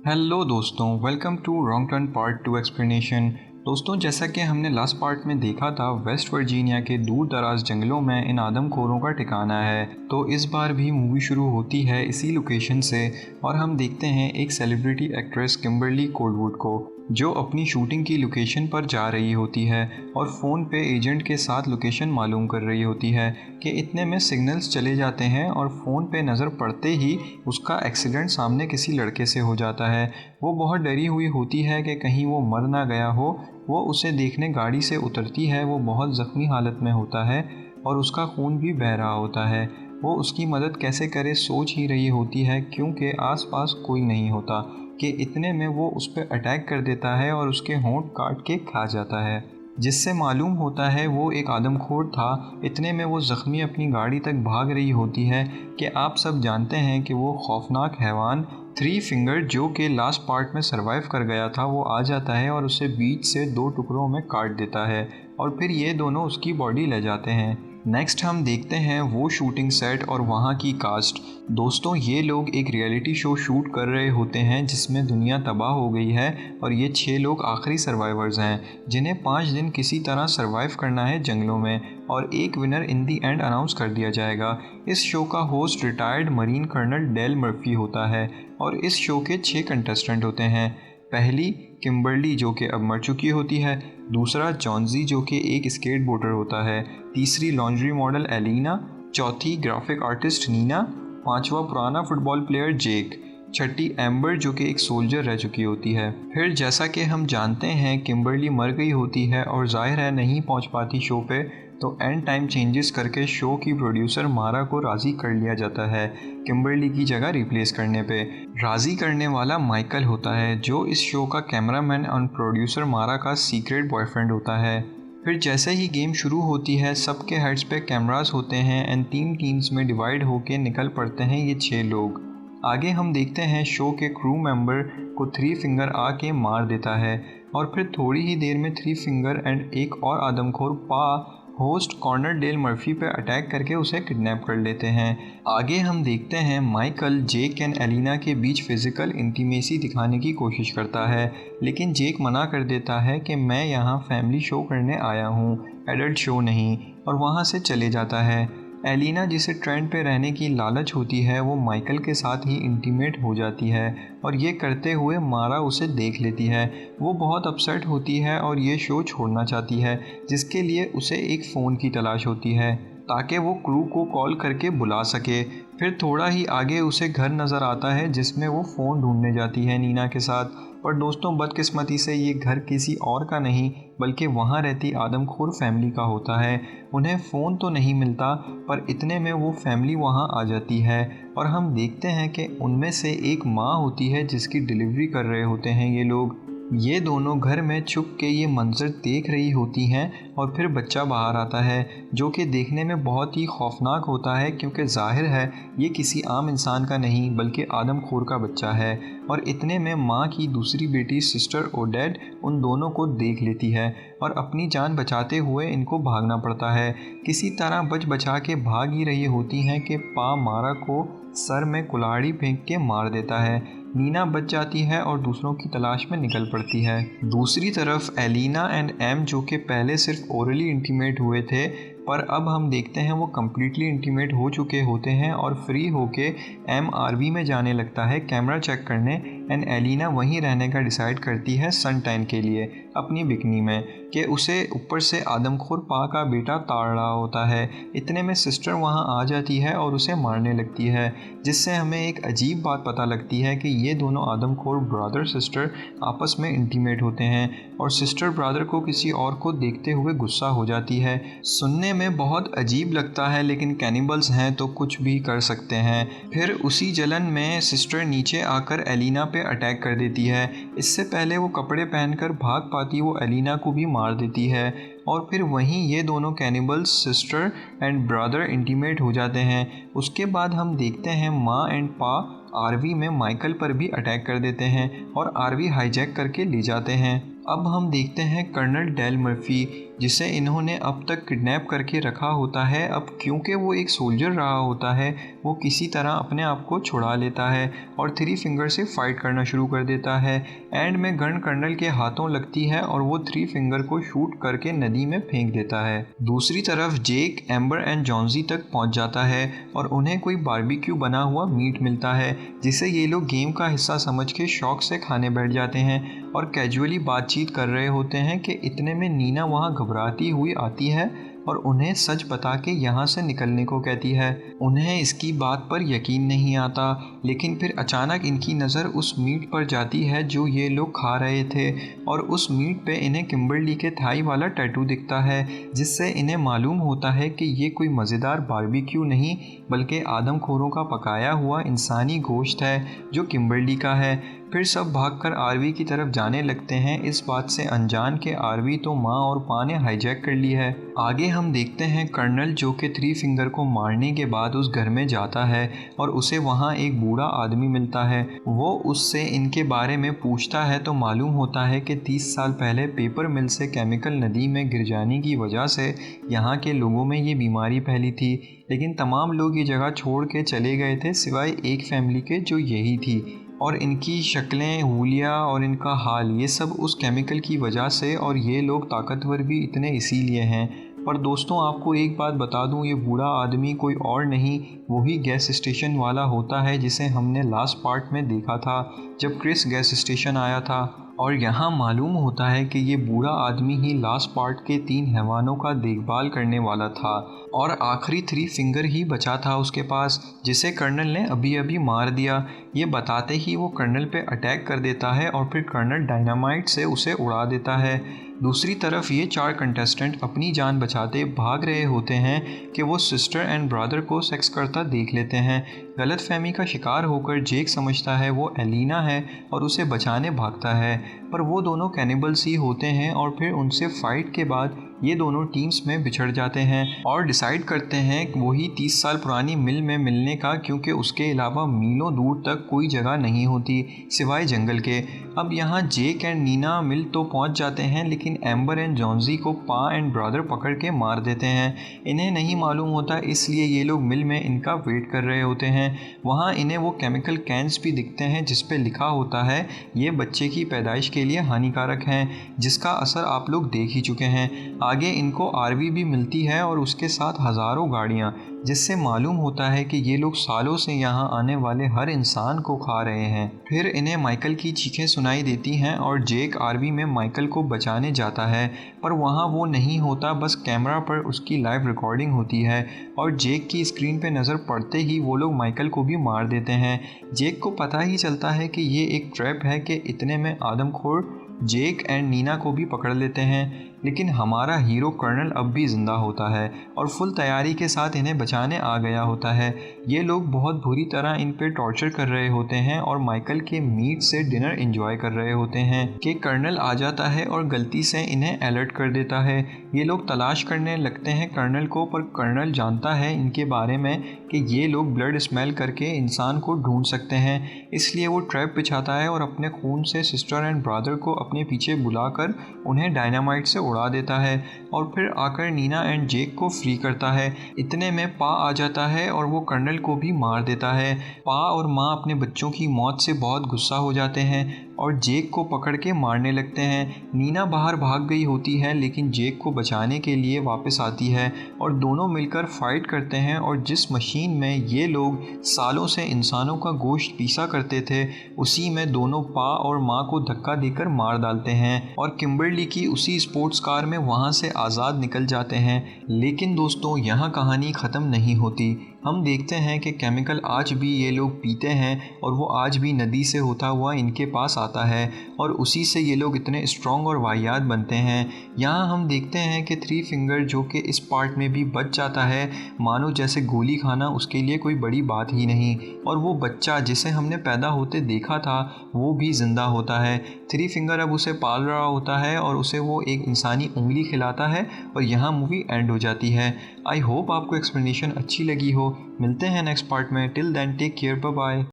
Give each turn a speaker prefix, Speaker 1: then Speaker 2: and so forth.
Speaker 1: Hello दोस्तों, welcome to wrong turn part 2 explanation. दोस्तों, जैसा कि हमने लास्ट पार्ट में देखा था, वेस्ट वर्जीनिया के दूर दराज जंगलों में इन आदमखोरों का ठिकाना है। तो इस बार भी मूवी शुरू होती है इसी लोकेशन से और हम देखते हैं एक सेलिब्रिटी एक्ट्रेस किम्बरली कोलवुड को, जो अपनी शूटिंग की लोकेशन पर जा रही होती है और फ़ोन पे एजेंट के साथ लोकेशन मालूम कर रही होती है कि इतने में सिग्नल्स चले जाते हैं और फ़ोन पे नज़र पड़ते ही उसका एक्सीडेंट सामने किसी लड़के से हो जाता है। वो बहुत डरी हुई होती है कि कहीं वो मर ना गया हो। वो उसे देखने गाड़ी से उतरती है। वो बहुत ज़ख्मी हालत में होता है और उसका खून भी बह रहा होता है। वो उसकी मदद कैसे करे सोच ही रही होती है, क्योंकि आसपास कोई नहीं होता कि इतने में वो उस पर अटैक कर देता है और उसके होंठ काट के खा जाता है, जिससे मालूम होता है वो एक आदमखोर था। इतने में वो ज़ख्मी अपनी गाड़ी तक भाग रही होती है कि आप सब जानते हैं कि वो खौफनाक हैवान थ्री फिंगर, जो कि लास्ट पार्ट में सरवाइव कर गया था, वो आ जाता है और उसे बीच से दो टुकड़ों में काट देता है और फिर ये दोनों उसकी बॉडी ले जाते हैं। नेक्स्ट हम देखते हैं वो शूटिंग सेट और वहाँ की कास्ट। दोस्तों, ये लोग एक रियलिटी शो शूट कर रहे होते हैं जिसमें दुनिया तबाह हो गई है और ये 6 लोग आखिरी सर्वाइवर्स हैं जिन्हें 5 दिन किसी तरह सर्वाइव करना है जंगलों में, और एक winner in the end announce कर दिया जाएगा। इस शो का host retired marine colonel Dale Murphy होता है और इस शो के 6 कंटेस्टेंट होते हैं। पहली किम्बरली, जो कि अब मर चुकी होती है। दूसरा जॉन्जी, जो कि एक स्केट बोर्डर होता है। तीसरी लॉन्ड्री मॉडल एलिना। चौथी ग्राफिक आर्टिस्ट नीना। पांचवा पुराना फुटबॉल प्लेयर जेक। छठी एम्बर, जो कि एक सोल्जर रह चुकी होती है। फिर जैसा कि हम जानते हैं किम्बरली मर गई होती है और जाहिर है नहीं पहुंच पाती शो पे, तो एंड टाइम चेंजेस करके शो की प्रोड्यूसर मारा को राज़ी कर लिया जाता है किम्बरली की जगह रिप्लेस करने पे। राज़ी करने वाला माइकल होता है, जो इस शो का कैमरामैन और प्रोड्यूसर मारा का सीक्रेट बॉयफ्रेंड होता है। फिर जैसे ही गेम शुरू होती है, सबके हेड्स पे कैमरास होते हैं एंड 3 टीम्स में डिवाइड होके निकल पड़ते हैं ये 6 लोग। आगे हम देखते हैं शो के क्रू मेंबर को थ्री फिंगर आके मार देता है और फिर थोड़ी ही देर में थ्री फिंगर एंड एक और आदमखोर पा होस्ट कॉर्नर डेल मर्फी पे अटैक करके उसे किडनैप कर लेते हैं। आगे हम देखते हैं माइकल जेक एंड एलिना के बीच फिजिकल इंटीमेसी दिखाने की कोशिश करता है, लेकिन जेक मना कर देता है कि मैं यहाँ फैमिली शो करने आया हूँ, एडल्ट शो नहीं, और वहाँ से चले जाता है। एलिना, जिसे ट्रेंड पे रहने की लालच होती है, वो माइकल के साथ ही इंटीमेट हो जाती है और ये करते हुए मारा उसे देख लेती है। वो बहुत अपसेट होती है और ये शो छोड़ना चाहती है, जिसके लिए उसे एक फ़ोन की तलाश होती है ताकि वो क्रू को कॉल करके बुला सके। फिर थोड़ा ही आगे उसे घर नज़र आता है जिसमें वो फ़ोन ढूंढने जाती है नीना के साथ। पर दोस्तों, बदकिस्मती से ये घर किसी और का नहीं बल्कि वहाँ रहती आदमखोर फैमिली का होता है। उन्हें फ़ोन तो नहीं मिलता, पर इतने में वो फैमिली वहाँ आ जाती है और हम देखते हैं कि उनमें से एक माँ होती है जिसकी डिलीवरी कर रहे होते हैं ये लोग। ये दोनों घर में छुप के ये मंजर देख रही होती हैं और फिर बच्चा बाहर आता है, जो कि देखने में बहुत ही खौफनाक होता है, क्योंकि जाहिर है ये किसी आम इंसान का नहीं बल्कि आदमखोर का बच्चा है। और इतने में माँ की दूसरी बेटी सिस्टर ओडेड उन दोनों को देख लेती है और अपनी जान बचाते हुए इनको भागना पड़ता है। किसी तरह बच बचा के भाग ही रही होती हैं कि पा मारा को सर में कुल्हाड़ी फेंक के मार देता है। नीना बच जाती है और दूसरों की तलाश में निकल पड़ती है। दूसरी तरफ एलिना एंड एम, जो कि पहले सिर्फ ओरली इंटीमेट हुए थे, पर अब हम देखते हैं वो कम्प्लीटली इंटीमेट हो चुके होते हैं और फ्री होके एम आरवी में जाने लगता है कैमरा चेक करने एंड एलिना वहीं रहने का डिसाइड करती है सन टैन के लिए अपनी बिकनी में, कि उसे ऊपर से आदमखोर पा का बेटा ताड़ रहा होता है। इतने में सिस्टर वहां आ जाती है और उसे मारने लगती है, जिससे हमें एक अजीब बात पता लगती है कि ये दोनों आदमखोर ब्रदर सिस्टर आपस में इंटीमेट होते हैं और सिस्टर ब्रदर को किसी और को देखते हुए गुस्सा हो जाती है। सुनने में बहुत अजीब लगता है, लेकिन कैनिबल्स हैं तो कुछ भी कर सकते हैं। फिर उसी जलन में सिस्टर नीचे आकर एलिना पे अटैक कर देती है। इससे पहले वो कपड़े पहनकर भाग पाती, वो एलिना को भी मार देती है और फिर वहीं ये दोनों cannibals sister and brother intimate हो जाते हैं। उसके बाद हम देखते हैं माँ एंड पा आरवी में माइकल पर भी अटैक कर देते हैं और आरवी हाईजैक करके ले जाते हैं। अब हम देखते हैं कर्नल डेल मर्फी, जिसे इन्होंने अब तक किडनैप करके रखा होता है, अब क्योंकि वो एक सोल्जर रहा होता है, वो किसी तरह अपने आप को छुड़ा लेता है और थ्री फिंगर से फाइट करना शुरू कर देता है। एंड में गन कर्नल के हाथों लगती है और वो थ्री फिंगर को शूट करके नदी में फेंक देता है। दूसरी तरफ जेक एम्बर एंड जॉन्जी तक पहुंच जाता है और उन्हें कोई बारबेक्यू बना हुआ मीट मिलता है, जिसे ये लोग गेम का हिस्सा समझ के शौक से खाने बैठ जाते हैं और कैजुअली बातचीत कर रहे होते हैं कि इतने में नीना वहाँ घबराती हुई आती है और उन्हें सच बता के यहाँ से निकलने को कहती है। उन्हें इसकी बात पर यकीन नहीं आता, लेकिन फिर अचानक इनकी नज़र उस मीट पर जाती है जो ये लोग खा रहे थे और उस मीट पे इन्हें किम्बरली के थाई वाला टैटू दिखता है, जिससे इन्हें मालूम होता है कि ये कोई मज़ेदार बारबेक्यू नहीं बल्कि आदमखोरों का पकाया हुआ इंसानी गोश्त है जो किम्बरली का है। फिर सब भागकर आरवी की तरफ जाने लगते हैं, इस बात से अनजान के आरवी तो माँ और पा ने हाईजैक कर ली है। आगे हम देखते हैं कर्नल जो कि थ्री फिंगर को मारने के बाद उस घर में जाता है और उसे वहाँ एक बूढ़ा आदमी मिलता है। वो उससे इनके बारे में पूछता है तो मालूम होता है कि 30 साल पहले पेपर मिल से केमिकल नदी में गिर जाने की वजह से यहाँ के लोगों में ये बीमारी फैली थी, लेकिन तमाम लोग ये जगह छोड़ के चले गए थे सिवाय एक फैमिली के जो यही थी। और इनकी शक्लें, हुलिया और इनका हाल, ये सब उस केमिकल की वजह से, और ये लोग ताकतवर भी इतने इसीलिए हैं। पर दोस्तों आपको एक बात बता दूं, ये बूढ़ा आदमी कोई और नहीं, वही गैस स्टेशन वाला होता है जिसे हमने लास्ट पार्ट में देखा था जब क्रिस गैस स्टेशन आया था। और यहाँ मालूम होता है कि ये बूढ़ा आदमी ही लास्ट पार्ट के 3 हैवानों का देखभाल करने वाला था और आखिरी थ्री फिंगर ही बचा था उसके पास, जिसे कर्नल ने अभी अभी मार दिया। ये बताते ही वो कर्नल पे अटैक कर देता है और फिर कर्नल डायनामाइट से उसे उड़ा देता है। दूसरी तरफ ये 4 कंटेस्टेंट अपनी जान बचाते भाग रहे होते हैं कि वो सिस्टर एंड ब्रदर को सेक्स करता देख लेते हैं। गलतफहमी का शिकार होकर जेक समझता है वो एलिना है और उसे बचाने भागता है, पर वो दोनों कैनिबल्स ही होते हैं और फिर उनसे फाइट के बाद ये दोनों टीम्स में बिछड़ जाते हैं और डिसाइड करते हैं वही 30 साल पुरानी मिल में मिलने का, क्योंकि उसके अलावा मीलों दूर तक कोई जगह नहीं होती सिवाय जंगल के। अब यहाँ जेक एंड नीना मिल तो पहुँच जाते हैं, लेकिन एम्बर एंड जॉन्जी को पा एंड ब्रदर पकड़ के मार देते हैं। इन्हें नहीं मालूम होता, इसलिए ये लोग मिल में इनका वेट कर रहे होते हैं। वहाँ इन्हें वो केमिकल कैंस भी दिखते हैं जिस पे लिखा होता है ये बच्चे की पैदाइश के लिए हानिकारक हैं, जिसका असर आप लोग देख ही चुके हैं। आगे इनको आरवी भी मिलती है और उसके साथ हज़ारों गाड़ियाँ, जिससे मालूम होता है कि ये लोग सालों से यहाँ आने वाले हर इंसान को खा रहे हैं। फिर इन्हें माइकल की चीखें सुनाई देती हैं और जेक आरवी में माइकल को बचाने जाता है, पर वहाँ वो नहीं होता, बस कैमरा पर उसकी लाइव रिकॉर्डिंग होती है और जेक की स्क्रीन पे नज़र पड़ते ही वो लोग माइकल को भी मार देते हैं। जेक को पता ही चलता है कि ये एक ट्रैप है कि इतने में आदमखोर जेक एंड नीना को भी पकड़ लेते हैं, लेकिन हमारा हीरो कर्नल अब भी ज़िंदा होता है और फुल तैयारी के साथ इन्हें बचाने आ गया होता है। ये लोग बहुत बुरी तरह इन पे टॉर्चर कर रहे होते हैं और माइकल के मीट से डिनर एंजॉय कर रहे होते हैं कि कर्नल आ जाता है और गलती से इन्हें अलर्ट कर देता है। ये लोग तलाश करने लगते हैं कर्नल को, पर कर्नल जानता है इनके बारे में कि ये लोग ब्लड स्मेल करके इंसान को ढूंढ सकते हैं, इसलिए वो ट्रैप बिछाता है और अपने खून से सिस्टर एंड ब्रदर को अपने पीछे बुलाकर उन्हें डायनामाइट से उड़ा देता है और फिर आकर नीना एंड जेक को फ्री करता है। इतने में पा आ जाता है और वो कर्नल को भी मार देता है। पा और माँ अपने बच्चों की मौत से बहुत गुस्सा हो जाते हैं और जेक को पकड़ के मारने लगते हैं। नीना बाहर भाग गई होती है, लेकिन जेक को बचाने के लिए वापस आती है और दोनों मिलकर फाइट करते हैं और जिस मशीन में ये लोग सालों से इंसानों का गोश्त पीसा करते थे, उसी में दोनों पा और माँ को धक्का देकर मार डालते हैं और किम्बरली की उसी स्पोर्ट्स कार में वहाँ से आज़ाद निकल जाते हैं। लेकिन दोस्तों यहाँ कहानी ख़त्म नहीं होती। हम देखते हैं कि केमिकल आज भी ये लोग पीते हैं और वो आज भी नदी से होता हुआ इनके पास आता है और उसी से ये लोग इतने स्ट्रॉन्ग और वाहियात बनते हैं। यहाँ हम देखते हैं कि थ्री फिंगर जो कि इस पार्ट में भी बच जाता है, मानो जैसे गोली खाना उसके लिए कोई बड़ी बात ही नहीं, और वो बच्चा जिसे हमने पैदा होते देखा था वो भी ज़िंदा होता है। थ्री फिंगर अब उसे पाल रहा होता है और उसे वो एक इंसानी उंगली खिलाता है और यहाँ मूवी एंड हो जाती है। आई होप आपको एक्सप्लेनेशन अच्छी लगी हो। मिलते हैं नेक्स्ट पार्ट में। Till then take care, bye bye.